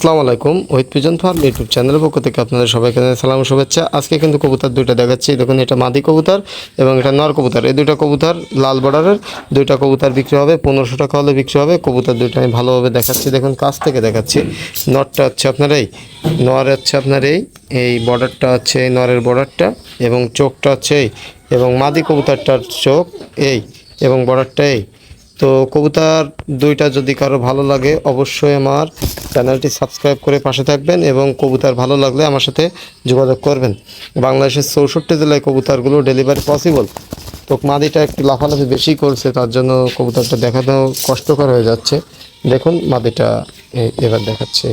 আসসালামু আলাইকুম। Ohid pigeon farm YouTube চ্যানেলের পক্ষ থেকে আপনাদের সবাইকে সালাম ও শুভেচ্ছা। আজকে কিন্তু কবুতর দুইটা দেখাচ্ছি। দেখুন, এটা মাদি কবুতর এবং এটা নর কবুতর। এই দুইটা কবুতর লাল বর্ডারের দুইটা কবুতর বিক্রি হবে 1500 টাকা হলে বিক্রি হবে। কবুতর দুইটা আমি ভালোভাবে দেখাচ্ছি। দেখুন, কাছ থেকে দেখাচ্ছি। নরটা হচ্ছে আপনার এই, নর হচ্ছে আপনার এই বর্ডারটা হচ্ছে এই নরের বর্ডারটা এবং চোখটা হচ্ছে এই, এবং মাদি কবুতরটার চোখ এই এবং বর্ডারটা এই। তো কবুতর দুইটা যদি কারো ভালো লাগে অবশ্যই আমার চ্যানেলটি সাবস্ক্রাইব করে পাশে থাকবেন এবং কবুতর ভালো লাগলে আমার সাথে যোগাযোগ করবেন। বাংলাদেশের 64 জেলায় কবুতরগুলো ডেলিভারি পসিবল। তো মাদিটা একটু লাফালাফি বেশি করছে, তার জন্য কবুতরটা দেখানো কষ্টকর হয়ে যাচ্ছে। দেখুন মাদিটা এবার দেখাচ্ছে,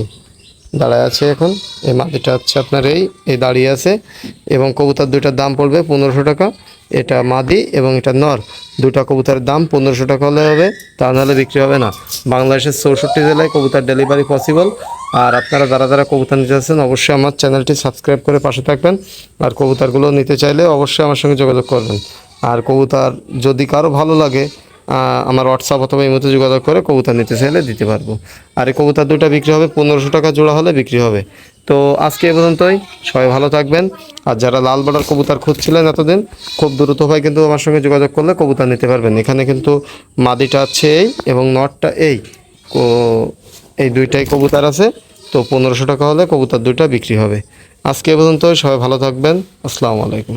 দাঁড়ায় আছে এখন। এই মাদিটা হচ্ছে আপনার এই দাঁড়িয়ে আছে এবং কবুতর দুইটার দাম পড়বে 1500 টাকা। এটা মাদি এবং এটা নর। দুটা কবুতরের দাম 1500 টাকা হলে হবে, তা নাহলে বিক্রি হবে না। বাংলাদেশের 64 জেলায় কবুতর ডেলিভারি পসিবল। আর আপনারা যারা কবুতর নিতে চাচ্ছেন অবশ্যই আমার চ্যানেলটি সাবস্ক্রাইব করে পাশে থাকবেন। আর কবুতরগুলো নিতে চাইলে অবশ্যই আমার সঙ্গে যোগাযোগ করবেন। আর কবুতর যদি কারো ভালো লাগে আমার হোয়াটসঅ্যাপ অথবা ইমোতে যোগাযোগ করে কবুতর নিতে চাইলে দিতে পারবো। আর এই কবুতর দুটো বিক্রি হবে 1500 টাকা জোড়া হলে বিক্রি হবে। তো আজকে এ পর্যন্তই, সবাই ভালো থাকবেন। আর যারা লাল বর্ডার কবুতর খুঁজছিলেন এতদিন, খুব দ্রুত ভাই কিন্তু আমার সঙ্গে যোগাযোগ করলে কবুতর নিতে পারবেন। এখানে কিন্তু মাদিটা আছে এই এবং নটটা এই দুইটাই কবুতর আছে। তো 1500 টাকা হলে কবুতর দুইটা বিক্রি হবে। আজকে এ পর্যন্তই, সবাই ভালো থাকবেন। আসসালামু আলাইকুম।